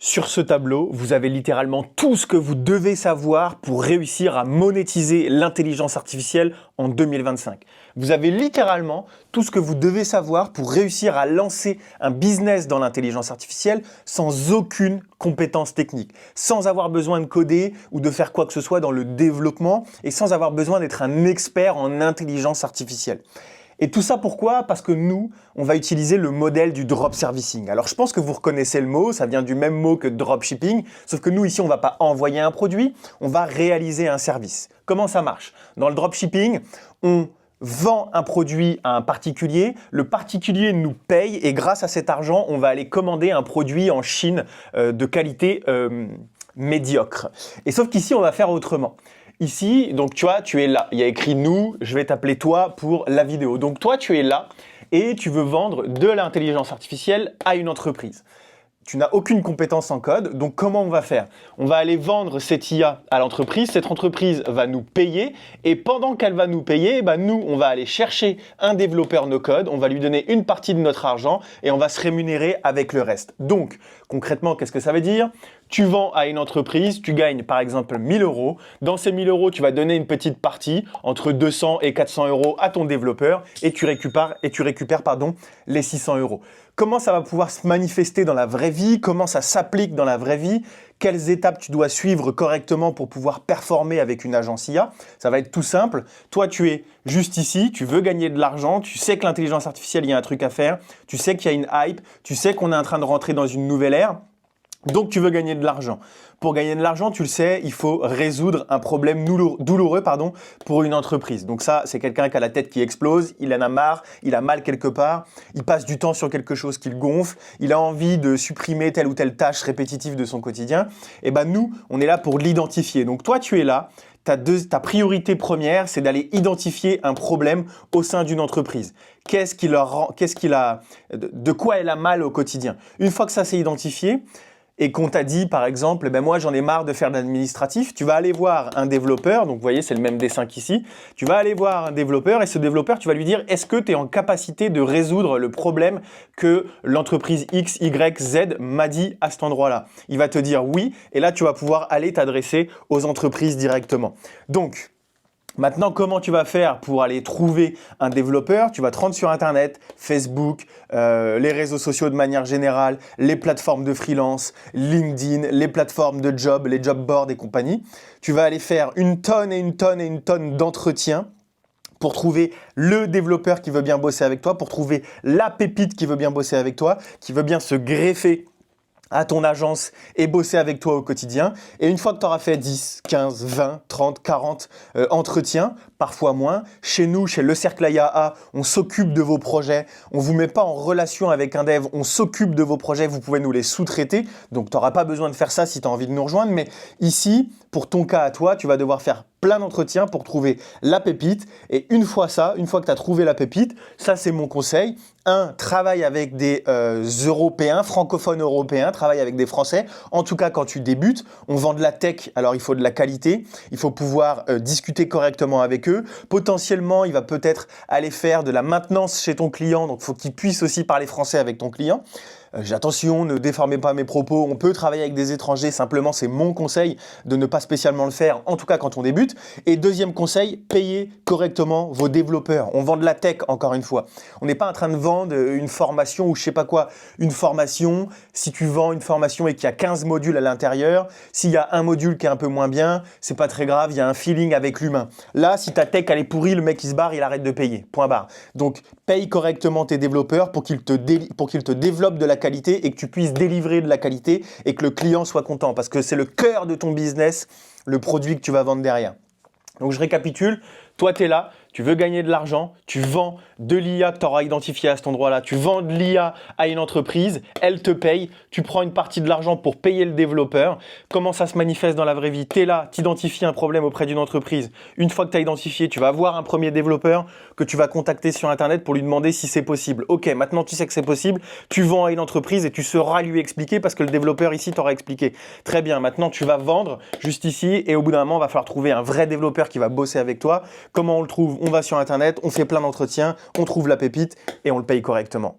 Sur ce tableau, vous avez littéralement tout ce que vous devez savoir pour réussir à monétiser l'intelligence artificielle en 2025. Vous avez littéralement tout ce que vous devez savoir pour réussir à lancer un business dans l'intelligence artificielle sans aucune compétence technique, sans avoir besoin de coder ou de faire quoi que ce soit dans le développement et sans avoir besoin d'être un expert en intelligence artificielle. Et tout ça pourquoi? Parce que nous, on va utiliser le modèle du drop servicing. Alors je pense que vous reconnaissez le mot, ça vient du même mot que dropshipping, sauf que nous ici on ne va pas envoyer un produit, on va réaliser un service. Comment ça marche? Dans le dropshipping, on vend un produit à un particulier, le particulier nous paye et grâce à cet argent, on va aller commander un produit en Chine de qualité médiocre. Et sauf qu'ici, on va faire autrement. Ici, donc tu vois, tu es là. Il y a écrit « nous », je vais t'appeler toi pour la vidéo. Donc toi, tu es là et tu veux vendre de l'intelligence artificielle à une entreprise. Tu n'as aucune compétence en code, donc comment on va faire? On va aller vendre cette IA à l'entreprise, cette entreprise va nous payer et pendant qu'elle va nous payer, nous, on va aller chercher un développeur no-code, on va lui donner une partie de notre argent et on va se rémunérer avec le reste. Donc, concrètement, qu'est-ce que ça veut dire? Tu vends à une entreprise, tu gagnes par exemple 1000 €. Dans ces 1000 €, tu vas donner une petite partie, entre 200 et 400 € à ton développeur et tu récupères les 600 €. Comment ça va pouvoir se manifester dans la vraie vie? Comment ça s'applique dans la vraie vie? Quelles étapes tu dois suivre correctement pour pouvoir performer avec une agence IA? Ça va être tout simple. Toi, tu es juste ici, tu veux gagner de l'argent, tu sais que l'intelligence artificielle, il y a un truc à faire, tu sais qu'il y a une hype, tu sais qu'on est en train de rentrer dans une nouvelle ère. Donc, tu veux gagner de l'argent. Pour gagner de l'argent, tu le sais, il faut résoudre un problème douloureux pour une entreprise. Donc ça, c'est quelqu'un qui a la tête qui explose, il en a marre, il a mal quelque part, il passe du temps sur quelque chose qui le gonfle, il a envie de supprimer telle ou telle tâche répétitive de son quotidien. Et nous, on est là pour l'identifier. Donc toi, tu es là. Ta priorité première, c'est d'aller identifier un problème au sein d'une entreprise. De quoi elle a mal au quotidien? Une fois que ça s'est identifié, et qu'on t'a dit, par exemple, moi j'en ai marre de faire de l'administratif, tu vas aller voir un développeur, donc vous voyez c'est le même dessin qu'ici, tu vas aller voir un développeur et ce développeur tu vas lui dire est-ce que tu es en capacité de résoudre le problème que l'entreprise X, Y, Z m'a dit à cet endroit-là. Il va te dire oui et là tu vas pouvoir aller t'adresser aux entreprises directement. Donc, maintenant, comment tu vas faire pour aller trouver un développeur? Tu vas te rendre sur Internet, Facebook, les réseaux sociaux de manière générale, les plateformes de freelance, LinkedIn, les plateformes de job, les job boards et compagnie. Tu vas aller faire une tonne et une tonne et une tonne d'entretiens pour trouver le développeur qui veut bien bosser avec toi, pour trouver la pépite qui veut bien bosser avec toi, qui veut bien se greffer à ton agence et bosser avec toi au quotidien. Et une fois que tu auras fait 10, 15, 20, 30, 40 entretiens, parfois moins, chez nous, chez Le Cercle IA, on s'occupe de vos projets. On ne vous met pas en relation avec un dev, on s'occupe de vos projets, vous pouvez nous les sous-traiter. Donc, tu n'auras pas besoin de faire ça si tu as envie de nous rejoindre. Mais ici, pour ton cas à toi, tu vas devoir faire plein d'entretiens pour trouver la pépite. Et une fois que tu as trouvé la pépite, ça c'est mon conseil. Travaille avec des Européens, francophones européens, travaille avec des Français. En tout cas, quand tu débutes, on vend de la tech, alors il faut de la qualité. Il faut pouvoir discuter correctement avec eux. Potentiellement, il va peut-être aller faire de la maintenance chez ton client. Donc, il faut qu'il puisse aussi parler français avec ton client. Attention, ne déformez pas mes propos, on peut travailler avec des étrangers, simplement c'est mon conseil de ne pas spécialement le faire, en tout cas quand on débute. Et deuxième conseil, payez correctement vos développeurs. On vend de la tech encore une fois. On n'est pas en train de vendre une formation ou je sais pas quoi. Une formation, si tu vends une formation et qu'il y a 15 modules à l'intérieur, s'il y a un module qui est un peu moins bien, c'est pas très grave, il y a un feeling avec l'humain. Là, si ta tech elle est pourrie, le mec il se barre, il arrête de payer, point barre. Donc paye correctement tes développeurs pour qu'ils te développent de la qualité et que tu puisses délivrer de la qualité et que le client soit content parce que c'est le cœur de ton business, le produit que tu vas vendre derrière. Donc je récapitule, toi tu es là, tu veux gagner de l'argent, tu vends de l'IA que tu auras identifié à cet endroit-là, tu vends de l'IA à une entreprise, elle te paye, tu prends une partie de l'argent pour payer le développeur. Comment ça se manifeste dans la vraie vie? Tu es là, tu identifies un problème auprès d'une entreprise. Une fois que tu as identifié, tu vas voir un premier développeur que tu vas contacter sur Internet pour lui demander si c'est possible. Ok, maintenant tu sais que c'est possible, tu vends à une entreprise et tu sauras lui expliquer parce que le développeur ici t'aura expliqué. Très bien, maintenant tu vas vendre juste ici et au bout d'un moment, il va falloir trouver un vrai développeur qui va bosser avec toi. Comment on le trouve? On va sur Internet, on fait plein d'entretiens, on trouve la pépite et on le paye correctement.